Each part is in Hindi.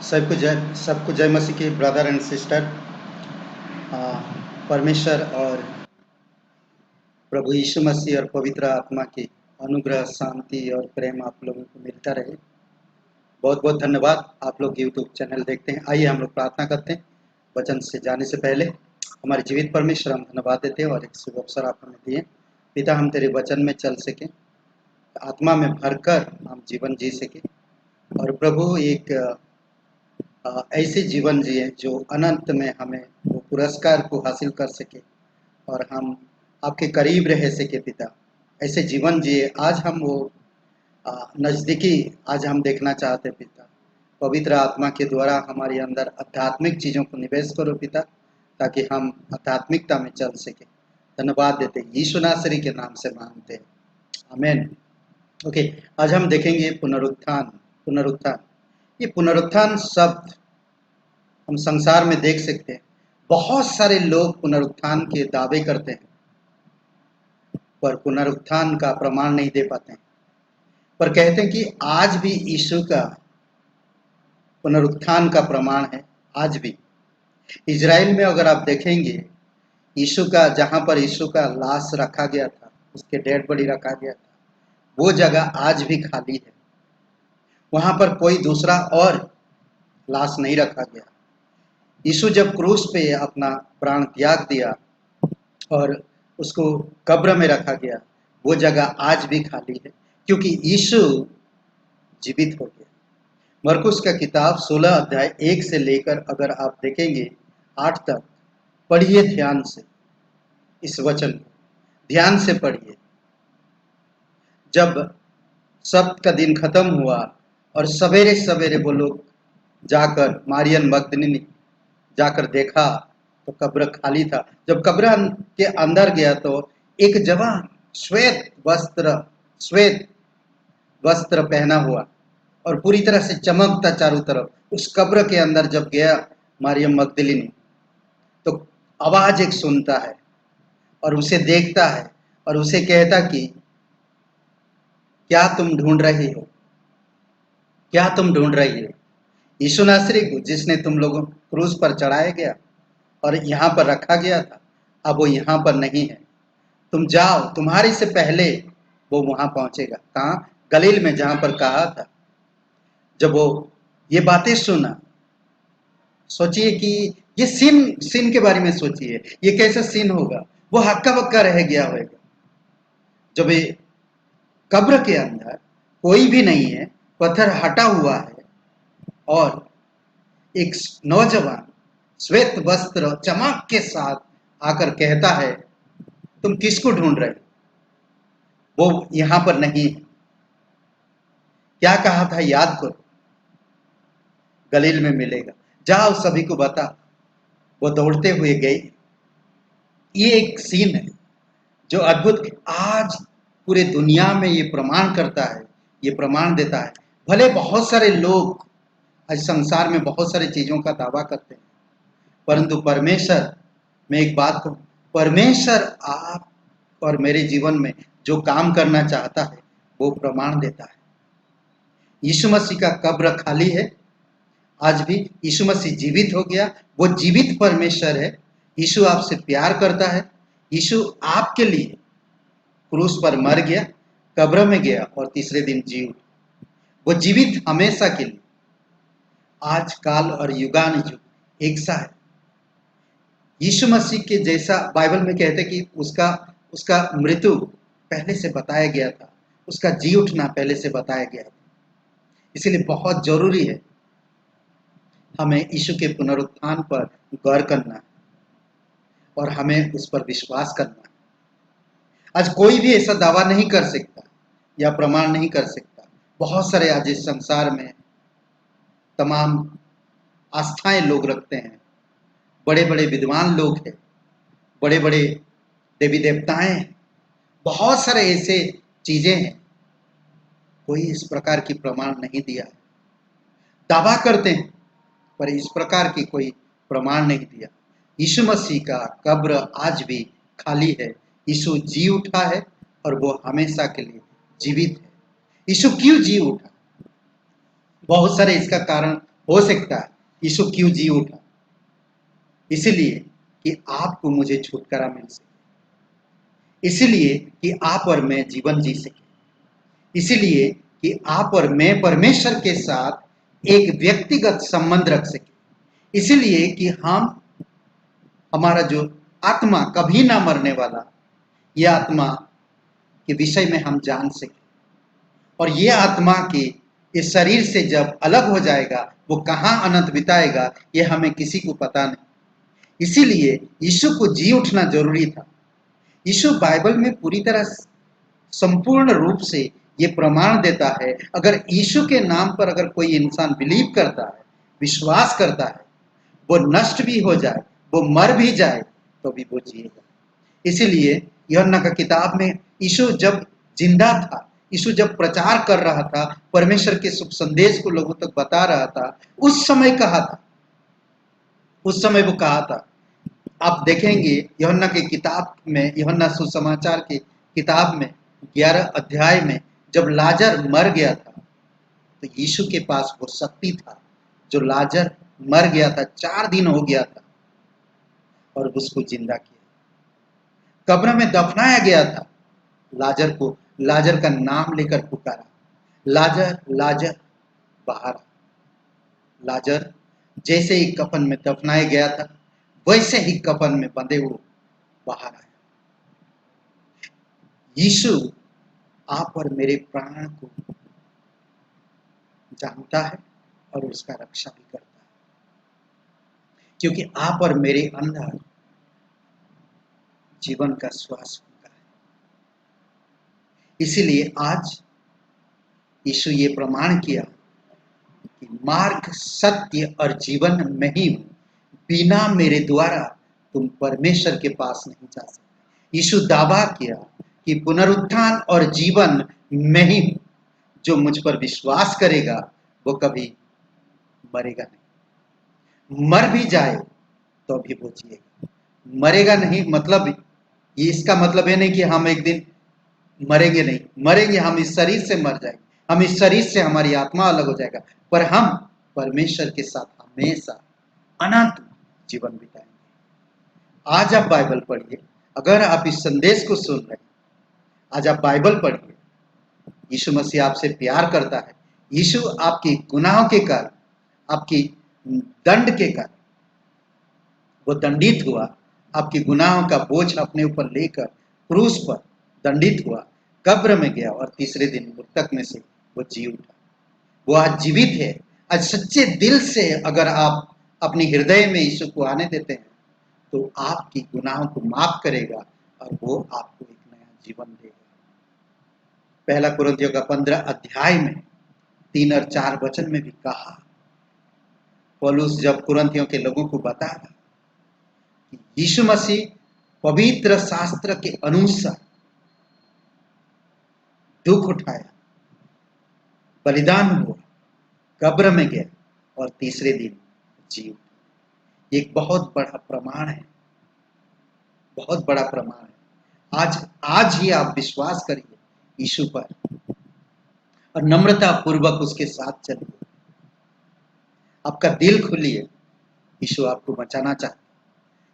सबको जय मसीह की ब्रदर एंड सिस्टर। परमेश्वर और प्रभु यीशु मसीह और पवित्र आत्मा की अनुग्रह, शांति और प्रेम आप लोगों को मिलता रहे। बहुत बहुत धन्यवाद। आप लोग यूट्यूब चैनल देखते हैं। आइए हम लोग प्रार्थना करते हैं। वचन से जाने से पहले हमारे जीवित परमेश्वर, हम धन्यवाद देते हैं और एक शुभ अवसर आप हमें दिए। पिता, हम तेरे वचन में चल सकें, आत्मा में भरकर हम जीवन जी सकें और प्रभु एक ऐसे जीवन जिए जो अनंत में हमें वो पुरस्कार को हासिल कर सके और हम आपके करीब रह सके। पिता, ऐसे जीवन जिए। आज हम वो नज़दीकी आज हम देखना चाहते हैं। पिता, पवित्र आत्मा के द्वारा हमारे अंदर आध्यात्मिक चीज़ों को निवेश करो पिता, ताकि हम आध्यात्मिकता में चल सके। धन्यवाद देते हैं, यीशु नासरी के नाम से मांगते हैं, आमीन। ओके, आज हम देखेंगे पुनरुत्थान। पुनरुत्थान, ये पुनरुत्थान शब्द हम संसार में देख सकते हैं। बहुत सारे लोग पुनरुत्थान के दावे करते हैं, पर पुनरुत्थान का प्रमाण नहीं दे पाते हैं। पर कहते हैं कि आज भी यीशु का पुनरुत्थान का प्रमाण है। आज भी इजराइल में अगर आप देखेंगे, यीशु का जहां पर यीशु का लाश रखा गया था, उसके डेड बॉडी रखा गया था, वो जगह आज भी खाली है। वहां पर कोई दूसरा और लाश नहीं रखा गया। यीशु जब क्रूस पे अपना प्राण त्याग दिया और उसको कब्र में रखा गया, वो जगह आज भी खाली है, क्योंकि यीशु जीवित हो गया। मरकुस का किताब 16 अध्याय 1 से लेकर अगर आप देखेंगे 8 तक, पढ़िए ध्यान से। इस वचन को ध्यान से पढ़िए। जब सब्त का दिन खत्म हुआ और सवेरे सवेरे वो लोग जाकर, मारियम मगदलिनी जाकर देखा तो कब्र खाली था। जब कब्र के अंदर गया तो एक जवान श्वेत वस्त्र पहना हुआ और पूरी तरह से चमकता चारों तरफ, उस कब्र के अंदर जब गया मारियम मगदलिनी, तो आवाज एक सुनता है और उसे देखता है और उसे कहता कि क्या तुम ढूंढ रही हो, क्या तुम ढूंढ रही हो? यीशु नासरी को, जिसने तुम लोगों क्रूस पर चढ़ाया गया और यहाँ पर रखा गया था, अब वो यहाँ पर नहीं है। तुम जाओ, तुम्हारे से पहले वो वहां पहुंचेगा। कहाँ? गलील में, जहां पर कहा था। जब वो ये बातें सुना, सोचिए कि ये सीन के बारे में सोचिए, ये कैसा सीन होगा। वो हक्का बक्का रह गया होगा। जब ये कब्र के अंदर कोई भी नहीं है, पत्थर हटा हुआ है और एक नौजवान श्वेत वस्त्र चमक के साथ आकर कहता है, तुम किसको ढूंढ रहे हो? वो यहां पर नहीं है। क्या कहा था याद करो, गलील में मिलेगा, जाओ सभी को बता। वो दौड़ते हुए गए। ये एक सीन है जो अद्भुत आज पूरे दुनिया में ये प्रमाण करता है, ये प्रमाण देता है। भले बहुत सारे लोग आज संसार में बहुत सारी चीजों का दावा करते हैं, परंतु परमेश्वर, मैं एक बात कहूं, परमेश्वर आप और मेरे जीवन में जो काम करना चाहता है वो प्रमाण देता है। यीशु मसीह का कब्र खाली है आज भी। यीशु मसीह जीवित हो गया, वो जीवित परमेश्वर है। यीशु आपसे प्यार करता है। यीशु आपके लिए क्रूस पर मर गया, कब्र में गया और तीसरे दिन जी उठा। वो जीवित हमेशा के लिए, आज काल और युगान युग एक सा है। यीशु मसीह के जैसा बाइबल में कहते कि उसका मृत्यु पहले से बताया गया था, उसका जी उठना पहले से बताया गया था। इसलिए बहुत जरूरी है हमें यीशु के पुनरुत्थान पर गौर करना है और हमें उस पर विश्वास करना है। आज कोई भी ऐसा दावा नहीं कर सकता या प्रमाण नहीं कर सकता। बहुत सारे आज इस संसार में तमाम आस्थाएं लोग रखते हैं, बड़े बड़े विद्वान लोग हैं, बड़े बड़े देवी देवताएं हैं, बहुत सारे ऐसे चीजें हैं। कोई इस प्रकार की प्रमाण नहीं दिया है। दावा करते हैं पर इस प्रकार की कोई प्रमाण नहीं दिया। यीशु मसीह का कब्र आज भी खाली है। यीशु जी उठा है और वो हमेशा के लिए जीवित है। यीशु क्यों जी उठा? बहुत सारे इसका कारण हो सकता है यीशु क्यों जी उठा, इसलिए कि आपको मुझे छुटकारा मिल सके, इसलिए कि आप और मैं जीवन जी सके, इसलिए कि आप और मैं परमेश्वर के साथ एक व्यक्तिगत संबंध रख सके, इसलिए कि हम हमारा जो आत्मा कभी ना मरने वाला, यह आत्मा के विषय में हम जान सके, और ये आत्मा के इस शरीर से जब अलग हो जाएगा वो कहाँ अनंत बिताएगा ये हमें किसी को पता नहीं। इसीलिए यीशु को जी उठना जरूरी था। यीशु बाइबल में पूरी तरह संपूर्ण रूप से ये प्रमाण देता है, अगर यीशु के नाम पर अगर कोई इंसान बिलीव करता है, विश्वास करता है, वो नष्ट भी हो जाए, वो मर भी जाए, तो भी वो जिएगा। इसीलिए यूहन्ना का किताब में यीशु जब जिंदा था, यीशु जब प्रचार कर रहा था, परमेश्वर के शुभ संदेश को लोगों तक बता रहा था, उस समय कहा था, उस समय वो कहा था। आप देखेंगे यूहन्ना के किताब में, यूहन्ना सुसमाचार के किताब में 11 अध्याय में जब लाजर मर गया था, तो यीशु के पास वो शक्ति था जो लाजर मर गया था, 4 दिन हो गया था, और उसको जिंदा किया। कब्र में दफनाया गया था, लाजर को, लाजर का नाम लेकर पुकारा, लाजर लाजर बाहर आ। लाजर जैसे ही कफन में दफनाया गया था, वैसे ही कफन में बंधे हुए बाहर आया। यीशु आप और मेरे प्राण को जानता है और उसका रक्षा भी करता है, क्योंकि आप और मेरे अंदर जीवन का श्वास होता है। इसीलिए आज यीशु ये प्रमाण किया कि मार्ग, सत्य और जीवन में ही हूं, बिना मेरे द्वारा तुम परमेश्वर के पास नहीं जा सकते। यीशु दावा किया कि पुनरुत्थान और जीवन में ही हूं, जो मुझ पर विश्वास करेगा वो कभी मरेगा नहीं, मर भी जाए तो भी वो जिएगा। मरेगा नहीं मतलब ये, इसका मतलब है नहीं कि हम एक दिन मरेंगे नहीं, मरेंगे, हम इस शरीर से मर जाएंगे, हम इस शरीर से हमारी आत्मा अलग हो जाएगा, पर हम परमेश्वर के साथ हमेशा अनंत जीवन बिताएंगे। आज आप बाइबल पढ़िए, अगर आप इस संदेश को सुन रहे हैं, आज आप बाइबल पढ़िए। यीशु मसीह आपसे प्यार करता है। यीशु आपके गुनाहों के कारण, आपकी दंड के कारण वो दंडित हुआ, आपके गुनाहों का बोझ अपने ऊपर लेकर क्रूस पर दंडित हुआ, कब्र में गया और तीसरे दिन मृतक में से वो जी उठा। वो आज जीवित है। आज सच्चे दिल से अगर आप अपने हृदय में यीशु को आने देते हैं तो आपकी गुनाहों को माफ करेगा और वो आपको एक नया जीवन देगा। पहला कुरिन्थियों का 15 अध्याय में 3 और 4 वचन में भी कहा, पौलुस जब कुरिन्थियों के लोगों को बताया कि यीशु मसीह पवित्र शास्त्र के अनुसार दुख उठाया, बलिदान हुआ, कब्र में गया और तीसरे दिन जी उठा। एक बहुत बड़ा प्रमाण है, बहुत बड़ा प्रमाण है। आज ही आप विश्वास करिए यीशु पर और नम्रता पूर्वक उसके साथ चलिए। आपका दिल खोलिए, यीशु आपको बचाना चाहता है,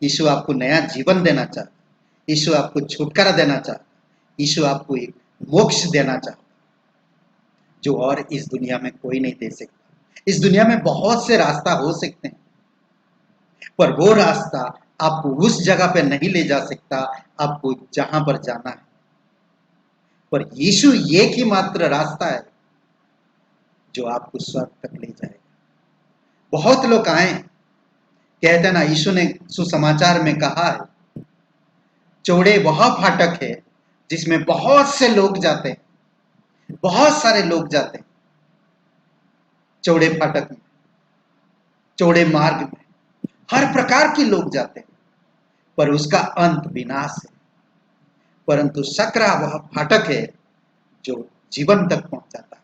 यीशु आपको नया जीवन देना चाहता है, यीशु आपको छुटकारा देना चाहता है, यीशु आपको एक मोक्ष देना चाहता है जो और इस दुनिया में कोई नहीं दे सकता। इस दुनिया में बहुत से रास्ता हो सकते हैं, पर वो रास्ता आपको उस जगह पे नहीं ले जा सकता आपको जहां पर जाना है। पर यीशु एक ही मात्र रास्ता है जो आपको स्वर्ग तक ले जाएगा। बहुत लोग आए, कहते हैं ना, यीशु ने सुसमाचार में कहा है, चौड़े वह फाटक है जिसमें बहुत से लोग जाते हैं, बहुत सारे लोग जाते हैं चौड़े फाटक में, चौड़े मार्ग में, हर प्रकार के लोग जाते हैं, पर उसका अंत विनाश है। परंतु सकरा वह फाटक है जो जीवन तक पहुंचाता है।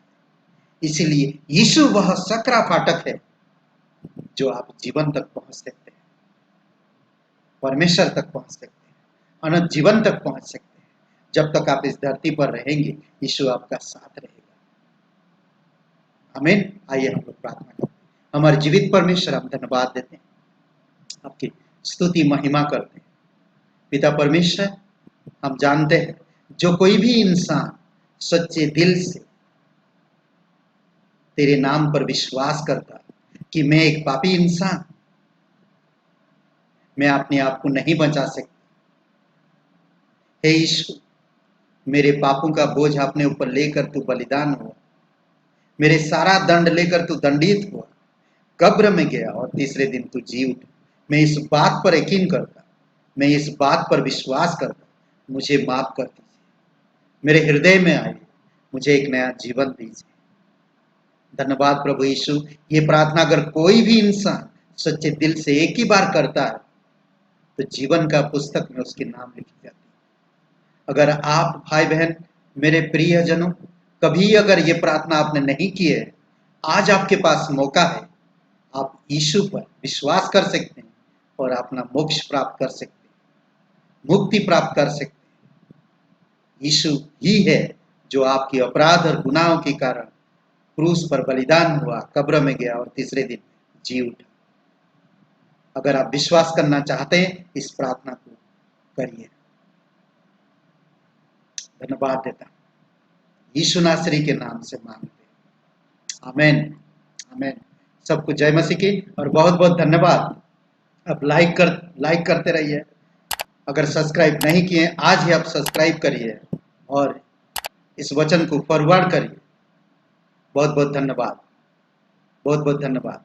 इसीलिए यीशु वह सकरा फाटक है जो आप जीवन तक पहुंच सकते हैं, परमेश्वर तक पहुंच सकते हैं, अनंत जीवन तक पहुंच सकते हैं। जब तक आप इस धरती पर रहेंगे यीशु आपका साथ रहेगा। आमीन। आइए हम लोग प्रार्थना करते हैं। हमारे जीवित परमेश्वर, हम धन्यवाद देते हैं, आपकी स्तुति महिमा करते हैं। पिता परमेश्वर, हम जानते हैं जो कोई भी इंसान सच्चे दिल से तेरे नाम पर विश्वास करता है कि मैं एक पापी इंसान, मैं अपने आप को नहीं बचा सकता, हे यीशु, मेरे पापों का बोझ अपने ऊपर लेकर तू बलिदान हुआ, मेरे सारा दंड लेकर तू दंडित हुआ, कब्र में गया और तीसरे दिन तू जी उठा। मैं इस बात पर यकीन करता, मैं इस बात पर विश्वास करता, मुझे माफ कर दीजिए, मेरे हृदय में आइए, मुझे एक नया जीवन दीजिए। धन्यवाद प्रभु यीशु। ये प्रार्थना अगर कोई भी इंसान सच्चे दिल से एक ही बार करता है तो जीवन का पुस्तक में उसके नाम लिखी जाती है। अगर आप भाई बहन, मेरे प्रियजनों, कभी अगर ये प्रार्थना आपने नहीं की है, आज आपके पास मौका है। आप यीशु पर विश्वास कर सकते हैं और अपना मोक्ष प्राप्त कर सकते हैं, मुक्ति प्राप्त कर सकते हैं। यीशु ही है जो आपकी अपराध और गुनाहों के कारण क्रूस पर बलिदान हुआ, कब्र में गया और तीसरे दिन जी उठा। अगर आप विश्वास करना चाहते हैं, इस प्रार्थना को करिए। धन्यवाद देता हूं, यीशु नासरी के नाम से मांगते, आमेन, आमेन। सबको जय मसीह की और बहुत बहुत धन्यवाद। अब लाइक करते रहिए। अगर सब्सक्राइब नहीं किए, आज ही आप सब्सक्राइब करिए और इस वचन को फॉरवर्ड करिए। बहुत बहुत धन्यवाद, बहुत बहुत धन्यवाद।